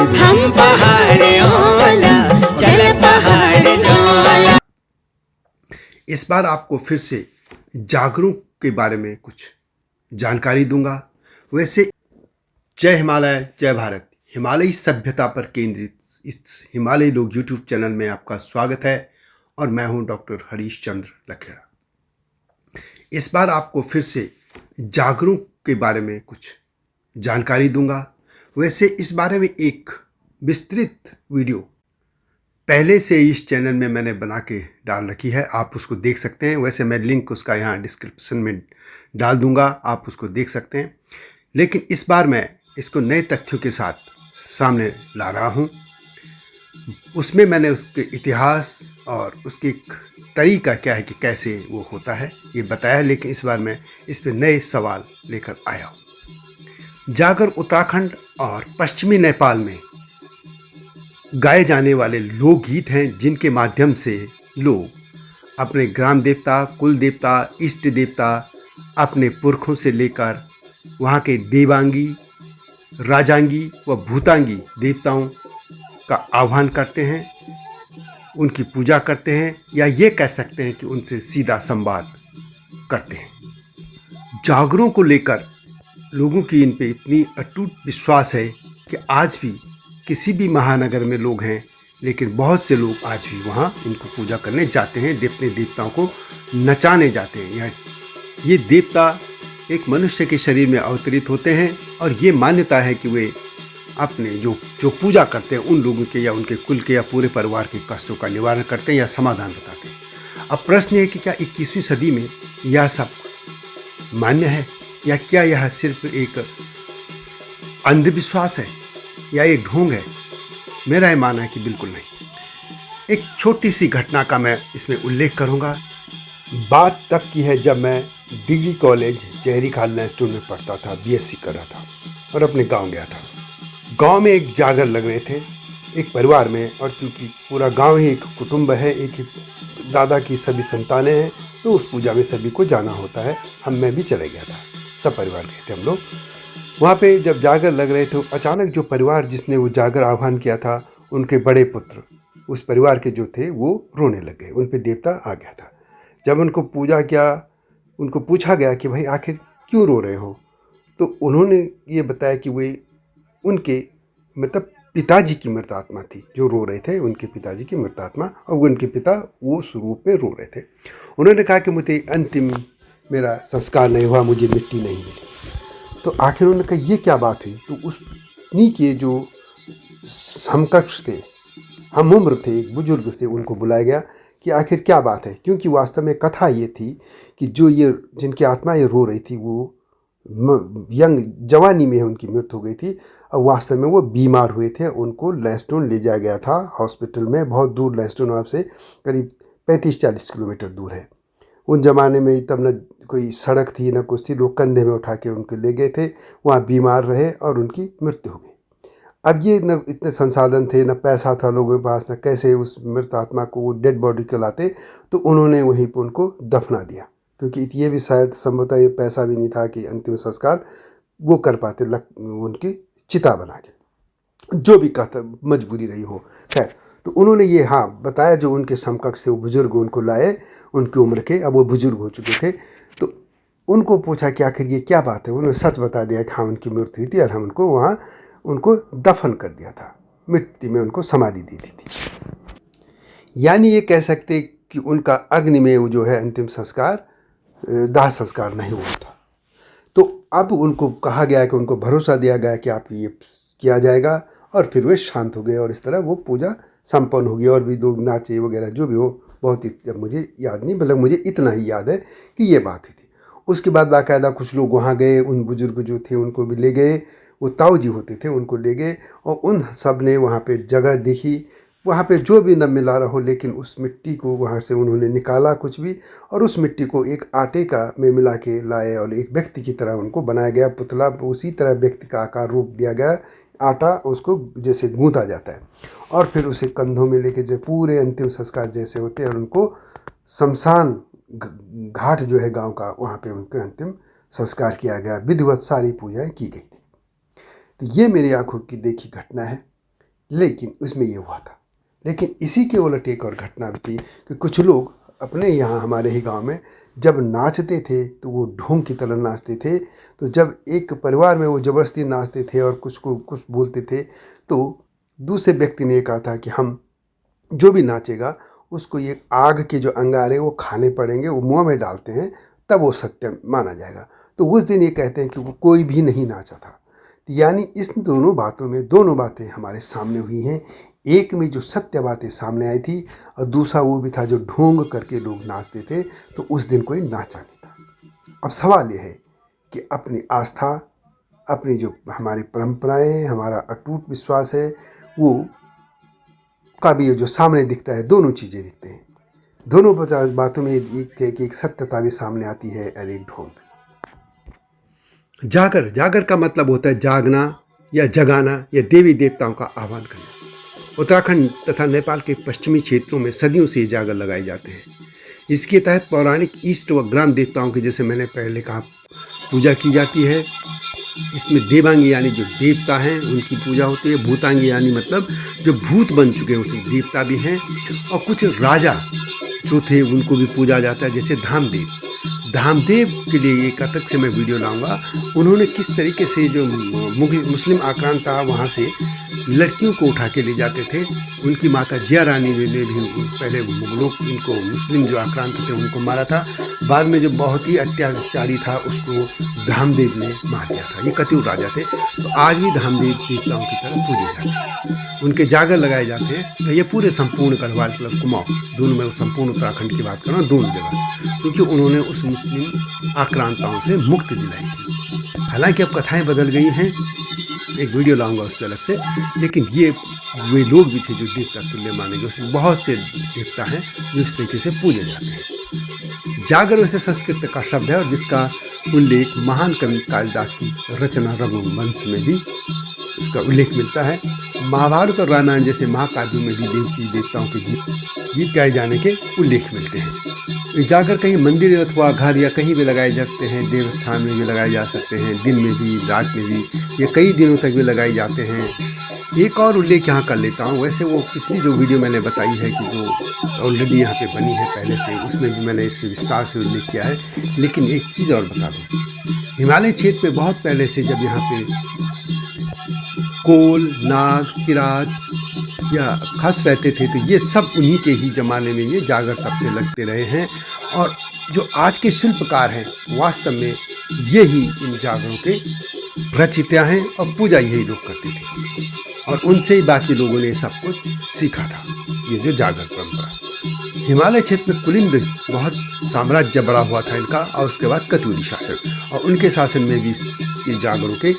हम पहाड़ होला, चल पहाड़ झोला। इस बार आपको फिर से जागरूक के बारे में कुछ जानकारी दूंगा। वैसे जय हिमालय जय भारत, हिमालयी सभ्यता पर केंद्रित इस हिमालय लोग यूट्यूब चैनल में आपका स्वागत है और मैं हूं डॉक्टर हरीश चंद्र लखेड़ा। इस बार आपको फिर से जागरूक के बारे में कुछ जानकारी दूंगा। वैसे इस बारे में एक विस्तृत वीडियो पहले से इस चैनल में मैंने बना के डाल रखी है, आप उसको देख सकते हैं। वैसे मैं लिंक उसका यहाँ डिस्क्रिप्शन में डाल दूंगा, आप उसको देख सकते हैं। लेकिन इस बार मैं इसको नए तथ्यों के साथ सामने ला रहा हूँ। उसमें मैंने उसके इतिहास और उसके तरीका क्या है कि कैसे वो होता है ये बताया, लेकिन इस बार मैं इस पर नए सवाल लेकर आया हूँ। जागर उत्तराखंड और पश्चिमी नेपाल में गाए जाने वाले लोकगीत हैं, जिनके माध्यम से लोग अपने ग्राम देवता, कुल देवता, इष्ट देवता, अपने पुरखों से लेकर वहाँ के देवांगी, राजांगी व भूतांगी देवताओं का आह्वान करते हैं, उनकी पूजा करते हैं, या ये कह सकते हैं कि उनसे सीधा संवाद करते हैं। जागरों को लेकर लोगों की इन पे इतनी अटूट विश्वास है कि आज भी किसी भी महानगर में लोग हैं, लेकिन बहुत से लोग आज भी वहाँ इनको पूजा करने जाते हैं, अपने देवताओं को नचाने जाते हैं। ये देवता एक मनुष्य के शरीर में अवतरित होते हैं और ये मान्यता है कि वे अपने जो पूजा करते हैं उन लोगों के या उनके कुल के या पूरे परिवार के कष्टों का निवारण करते हैं या समाधान बताते हैं। अब प्रश्न है कि क्या 21वीं सदी में यह सब मान्य है, या क्या यह सिर्फ एक अंधविश्वास है या एक ढोंग है? मेरा ये मानना है कि बिल्कुल नहीं। एक छोटी सी घटना का मैं इसमें उल्लेख करूंगा। बात तब की है जब मैं डिग्री कॉलेज जहरी खाल नेस्टोन में पढ़ता था, बीएससी कर रहा था और अपने गांव गया था। गांव में एक जागर लग रहे थे एक परिवार में, और क्योंकि पूरा गांव ही एक कुटुंब है, एक ही दादा की सभी संतानें हैं, तो उस पूजा में सभी को जाना होता है। मैं भी चले गया था, सब परिवार गए थे हम लोग। वहाँ पे जब जागर लग रहे थे, अचानक जो परिवार जिसने वो जागर आह्वान किया था, उनके बड़े पुत्र उस परिवार के जो थे वो रोने लग गए, उन पे देवता आ गया था। जब उनको पूजा किया, उनको पूछा गया कि भाई आखिर क्यों रो रहे हो, तो उन्होंने ये बताया कि वे उनके मतलब पिताजी की मृत आत्मा थी जो रो रहे थे, उनके पिताजी की मृत आत्मा, और उनके पिता वो स्वरूप में रो रहे थे। उन्होंने कहा कि मुझे अंतिम मेरा संस्कार नहीं हुआ, मुझे मिट्टी नहीं मिली। तो आखिर उन्होंने कहा ये क्या बात हुई? तो उन्हीं के जो समकक्ष थे, हम उम्र थे, एक बुजुर्ग से, उनको बुलाया गया कि आखिर क्या बात है। क्योंकि वास्तव में कथा ये थी कि जो ये जिनकी आत्मा ये रो रही थी वो यंग जवानी में उनकी मृत्यु हो गई थी, और वास्तव में वो बीमार हुए थे। उनको लैंसडौन ले जाया गया था हॉस्पिटल में, बहुत दूर लैंसडौन आपसे करीब 35-40 किलोमीटर दूर है। उन ज़माने में तब न कोई सड़क थी न कुछ थी, लोग कंधे में उठा के उनको ले गए थे, वहाँ बीमार रहे और उनकी मृत्यु हो गई। अब ये न इतने संसाधन थे, न पैसा था लोगों के पास, न कैसे उस मृत आत्मा को वो डेड बॉडी को लाते, तो उन्होंने वहीं पर उनको दफना दिया। क्योंकि ये भी शायद संभवतः ये पैसा भी नहीं था कि अंतिम संस्कार वो कर पाते, उनकी चिता बना के, जो भी कहता मजबूरी रही हो। खैर, तो उन्होंने ये बताया, जो उनके समकक्ष थे वो बुजुर्ग उनको लाए, उनकी उम्र के, अब वो बुजुर्ग हो चुके थे। तो उनको पूछा कि आखिर ये क्या बात है। उन्होंने सच बता दिया कि हाँ उनकी मृत्यु हुई थी और हम उनको वहाँ उनको दफन कर दिया था, मिट्टी में उनको समाधि दी थी। यानी ये कह सकते कि उनका अग्नि में वो जो है अंतिम संस्कार, दाह संस्कार नहीं हुआ था। तो अब उनको कहा गया कि उनको भरोसा दिया गया कि आप ये किया जाएगा, और फिर वे शांत हो गए और इस तरह वो पूजा संपन्न होगी। और भी लोग नाचे वगैरह जो भी हो, बहुत ही मुझे याद नहीं, मतलब मुझे इतना ही याद है कि ये बात हुई थी। उसके बाद बाकायदा कुछ लोग वहाँ गए, उन बुजुर्ग जो थे उनको भी ले गए, वो ताऊ जी होते थे उनको ले गए, और उन सब ने वहाँ पे जगह देखी। वहाँ पे जो भी न मिला रहो, लेकिन उस मिट्टी को वहाँ से उन्होंने निकाला कुछ भी, और उस मिट्टी को एक आटे का में मिला के लाए और एक व्यक्ति की तरह उनको बनाया गया, पुतला, उसी तरह व्यक्ति का आकार रूप दिया गया। आटा उसको जैसे गूंथा जाता है, और फिर उसे कंधों में लेके जो पूरे अंतिम संस्कार जैसे होते हैं, और उनको शमशान घाट जो है गांव का, वहाँ पे उनके अंतिम संस्कार किया गया। विधिवत सारी पूजाएं की गई थी। तो ये मेरी आंखों की देखी घटना है। लेकिन उसमें ये हुआ था। लेकिन इसी के उलट एक और घटना भी थी कि कुछ लोग अपने यहाँ हमारे ही गांव में जब नाचते थे तो वो ढोंग की तरह नाचते थे। तो जब एक परिवार में वो ज़बरदस्ती नाचते थे और कुछ को कुछ बोलते थे तो दूसरे व्यक्ति ने कहा था कि हम जो भी नाचेगा उसको ये आग के जो अंगारे वो खाने पड़ेंगे, वो मुँह में डालते हैं तब वो सत्य माना जाएगा। तो उस दिन ये कहते हैं कि वो कोई भी नहीं नाचा था। यानी इस दोनों बातों में दोनों बातें हमारे सामने हुई हैं। एक में जो सत्य बातें सामने आई थी और दूसरा वो भी था जो ढोंग करके लोग नाचते थे। तो उस दिन कोई नाचा नहीं था। अब सवाल ये है कि अपनी आस्था, अपनी जो हमारी परंपराएं हैं, हमारा अटूट विश्वास है, वो का भी जो सामने दिखता है, दोनों चीज़ें दिखते हैं। दोनों बातों में एक सत्यता भी सामने आती है और एक ढोंग। जागर, जागर का मतलब होता है जागना या जगाना या देवी देवताओं का आह्वान करना। उत्तराखंड तथा नेपाल के पश्चिमी क्षेत्रों में सदियों से जागर लगाए जाते हैं। इसके तहत पौराणिक इष्ट व ग्राम देवताओं की, जैसे मैंने पहले कहा, पूजा की जाती है। इसमें देवांगी यानी जो देवता हैं उनकी पूजा होती है। भूतांगी यानी मतलब जो भूत बन चुके हैं उसमें देवता भी हैं। और कुछ राजा जो थे उनको भी पूजा जाता है, जैसे धामदेव। धामदेव के लिए एक अलग से मैं वीडियो लाऊंगा। उन्होंने किस तरीके से जो मुस्लिम आक्रांत था वहाँ से लड़कियों को उठा के ले जाते थे। उनकी माता जिया रानी ने भी पहले मुगलों इनको मुस्लिम जो आक्रांत थे उनको मारा था। बाद में जो बहुत ही अत्याचारी था उसको धामदेव ने मार दिया था। ये कतियूर राजा थे। तो आज भी धामदेव देवताओं की तरह पूजे जाते हैं, उनके जागर लगाए जाते हैं। तो ये पूरे संपूर्ण गढ़वाल प्लस कुमाऊं दोनों में, संपूर्ण उत्तराखंड की बात कर रहा हूँ, दोनों जगह, क्योंकि उन्होंने उस मुस्लिम आक्रांताओं से मुक्ति दिलाई थी। हालांकि अब कथाएं बदल गई हैं, एक वीडियो लाऊंगा उससे अलग से। लेकिन ये वे लोग भी थे जो देवता तुल्य माने गए। उसमें बहुत से देवता हैं जो इस तरीके से पूजे जाते हैं। जागर वैसे संस्कृत का शब्द है और जिसका उल्लेख महान कवि कालिदास की रचना रघुवंश में भी इसका उल्लेख मिलता है। महाभारत और रामायण जैसे महाकाव्यों में भी देवी देवताओं के गीत गाए जाने के उल्लेख मिलते हैं। जागर कहीं मंदिर अथवा घर या कहीं भी लगाए जाते हैं। देवस्थान में भी लगाए जा सकते हैं, दिन में भी, रात में भी, ये कई दिनों तक भी लगाए जाते हैं। एक और उल्लेख यहाँ कर लेता हूँ। वैसे वो पिछली जो वीडियो मैंने बताई है कि जो ऑलरेडी यहाँ पे बनी है पहले से, उसमें भी मैंने इससे विस्तार से उल्लेख किया है। लेकिन एक चीज़ और बता दूँ, हिमालय क्षेत्र में बहुत पहले से जब यहाँ पे कोल, नाग, किरात या खस रहते थे तो ये सब उन्हीं के ही ज़माने में ये जागर तब से लगते रहे हैं। और जो आज के शिल्पकार हैं वास्तव में ये ही इन जागरों के रचयिता हैं और पूजा यही लोग करते थे और उनसे ही बाकी लोगों ने सब कुछ सीखा था। ये जो जागर परंपरा, हिमालय क्षेत्र में कुलिंद बहुत साम्राज्य बड़ा हुआ था इनका, और उसके बाद कत्यूरी शासन, और उनके शासन में भी ये जागरों के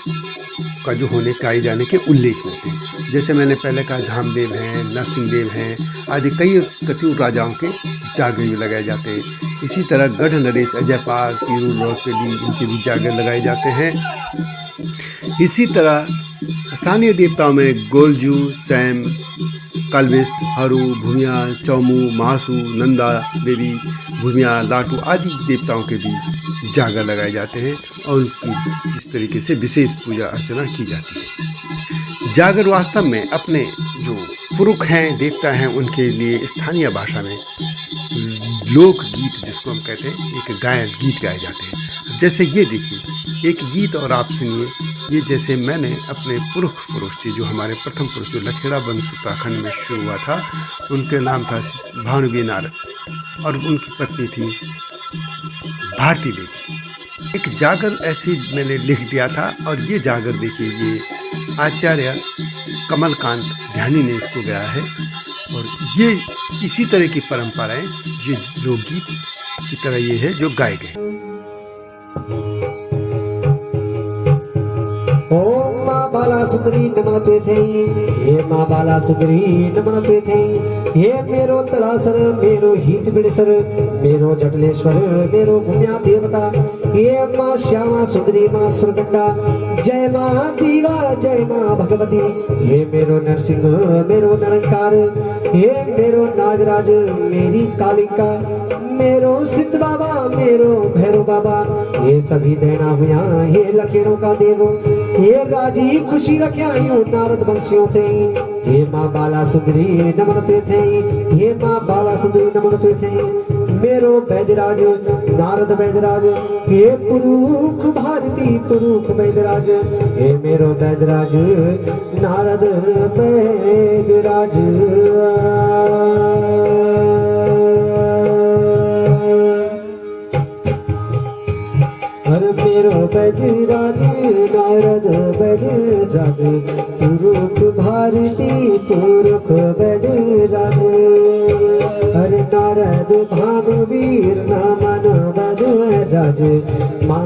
का जो होने का आए जाने के उल्लेख होते हैं। जैसे मैंने पहले कहा, धामदेव हैं, नरसिंहदेव हैं आदि कई कत्यूर राजाओं के जागर भी लगाए जाते हैं। इसी तरह गढ़ नरेश, अजयपाल, तिरुल रौतेली, इनके भी जागर लगाए जाते हैं। इसी तरह स्थानीय देवताओं में गोलजू, सैम, कालविस्ट, हरू, भूमिया, चौमू, महासू, नंदा देवी, भूमिया, लाटू आदि देवताओं के भी जागर लगाए जाते हैं और उनकी इस तरीके से विशेष पूजा अर्चना की जाती है। जागर वास्तव में अपने जो पुरुष हैं, देवता हैं, उनके लिए स्थानीय भाषा में लोकगीत जिसको हम कहते हैं, एक गायन गीत गाए जाते हैं। जैसे ये देखिए एक गीत और आप सुनिए। ये जैसे मैंने अपने पुरुष से, जो हमारे प्रथम पुरुष जो लखेड़ा वंश उत्तराखंड में शुरू हुआ था, उनके नाम था भानुवी नारद और उनकी पत्नी थी भारती देवी। एक जागर ऐसे मैंने लिख दिया था और ये जागर देखिए, ये आचार्य कमलकांत ध्यानी ने इसको गाया है। और ये इसी तरह की परंपराएं ये लोकगीत की तरह ये है जो गाए गए। ओम माँ बाला सुंदरी नमन तुए थे, हे माँ बाला सुंदरी नमन तुए थे, हे मेरो तलासर, मेरो हित बिड़सर, मेरो जटलेश्वर, मेरो भूम्या देवता, हे माँ श्यामा सुंदरी, माँ सुरगंडा, जय माँ दीवा, जय माँ भगवती, हे मेरो नरसिंह, मेरो निरंकार, हे मेरो नागराज, मेरी कालिका, मेरो सिद्ध बाबा, मेरो भैरव बाबा, ये सभी देना हुआ, हे लखेड़ों का देव, ये राजी खुशी रख्या यूं नारद बंसियों थे हे माँ बाला सुंदरी नमन तुए थे हे माँ बाला सुंदरी नमन तुए थे मेरो वैद्यराज नारद वैद्यराज हे पुरुख भारती पुरुख वैद्यराज हे मेरो वैद्यराज नारद वैद्यराज हर मेरो वैद्यराज नारद वैद्यराज पुरुख भारती पुरुख वैद्यराज हर नारद भानुवीर नमन वैद्यराज माँ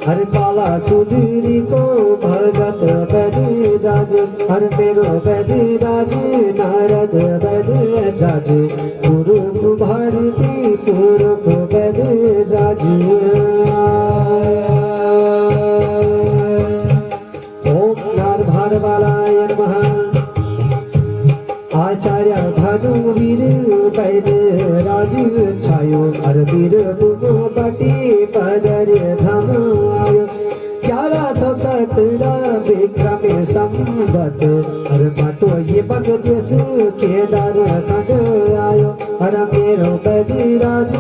हर बाला सुधीरी को भगत वैद्यराज हर मेरो वैद्यराज नारद वैद्यराज पुरुख भारती पुरुख वैद्यराज ओम नार भारवालाय नमः आचार्य भानुवीर वैद्यराज छायो अरबीर बुमो बटी पदर धम आयो 1117 विक्रम संवत हर बटो ये बगदेश केदार खंड आयो हर मेरो वैद्यराज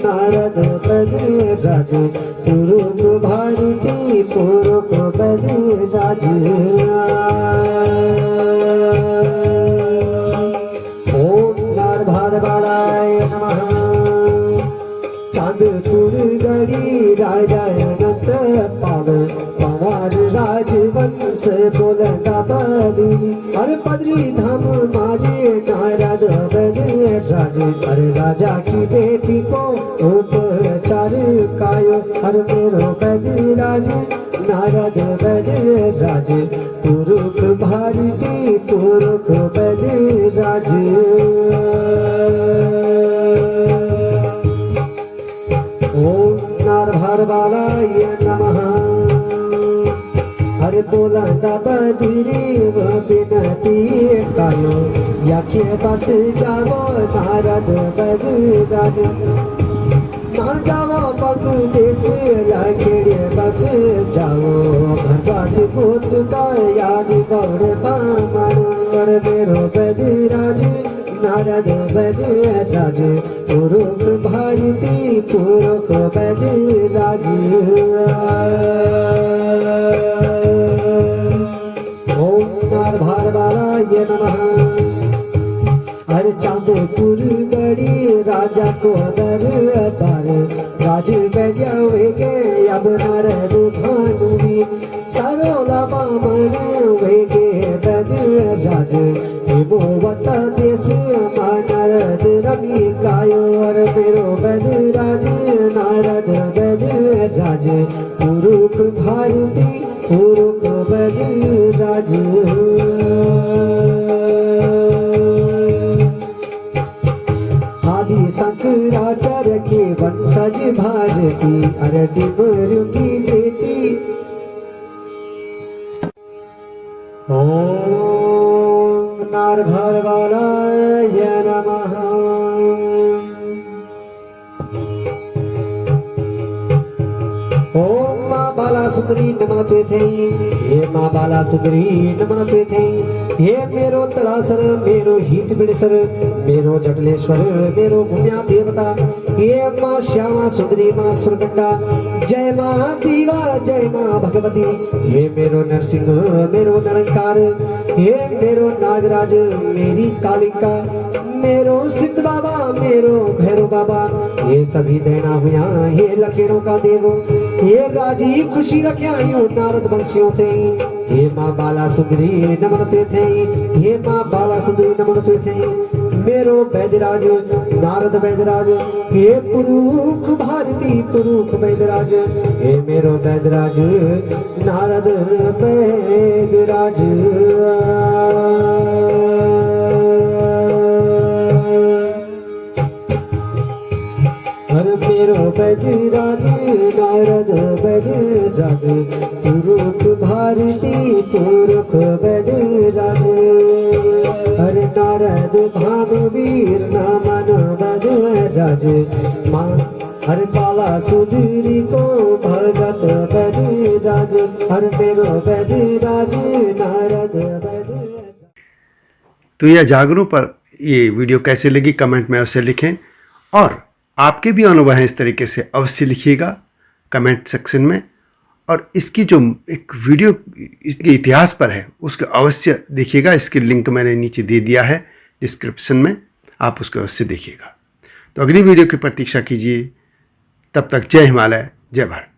नारद वैद्यराज पुरुख भारती पुरुख वैद्यराज भारवालाय नमः चांदपुर गढ़ी राजा अनंत पाव पवार राजवंश बोलता बदी हर पदरी धाम माजे नारद वैद्यराज हर राजा की बेटी को उपचार कायो हर मेरो वैद्यराज नारद वैद्यराज पुरुख भारती पुरुख वैद्यराज ओम नार भारवालाय नमः हरे बोला बदिरी विनती कायो याखे बस जावो नारद वैद्यराज ना जाओ पगु देश लाखेड़े बस जाओ भरद्वाज पुत्र का याद गौड़ बामण और मेरो वैद्यराज नारद वैद्यराज पुरुख भारती पुरुख वैद्यराज ओम नार भारवालाय नमः हर चांदपुर गढ़ी राजा को दरबार राज वैद्य वेगे अब नारद भानुवी सरोला बामण वेगे वैद्यराज हेमोवत देश माँ नारद रवि गायो और मेरो वैद्यराज नारद वैद्यराज पुरुख भारती पुरुख वैद्यराज आदि शंकराचार्य के वंशज भारती अरे डिमरू की बेटी ओम नार भारवालाय नमः ओम माँ बाला सुंदरी नमन तुए थे हे माँ बाला सुंदरी नमन तुए थे हे मेरो तलासर मेरो हित बिड़सर मेरो जटलेश्वर मेरो भूम्या देवता हे माँ श्यामा सुंदरी माँ सुरगंडा जय माँ दीवा जय माँ भगवती हे मेरो नरसिंह मेरो निरंकार हे मेरो नागराज मेरी कालिका मेरो सिद्ध बाबा मेरो भैरव बाबा ये सभी देना हुआ हे लखेड़ों का देवो हे राजी खुशी रख्या यूं नारद बंसियों थे हे माँ बाला सुंदरी नमन तुए थे हे माँ बाला सुंदरी नमन तुए थे मेरो वैद्यराज नारद वैद्यराज हे पुरुख भारती पुरुख वैद्यराज हे मेरो वैद्यराज नारद वैद्यराज हर मेरो वैद्यराज नारद वैद्यराज पुरुख भारती पुरुख वैद्यराज हर नारद भानुवीर नमन वैद्यराज माँ हर बाला सुधरी को भगत बैदिराज हर मेरो बैदिराज नारद बैदिराज। तो यह जागरूक पर ये वीडियो कैसे लगी कमेंट में अवश्य लिखें, और आपके भी अनुभव हैं इस तरीके से अवश्य लिखिएगा कमेंट सेक्शन में। और इसकी जो एक वीडियो इसके इतिहास पर है उसको अवश्य देखिएगा, इसके लिंक मैंने नीचे दे दिया है डिस्क्रिप्शन में, आप उसको अवश्य देखिएगा। तो अगली वीडियो की प्रतीक्षा कीजिए, तब तक जय हिमालय, जय भारत।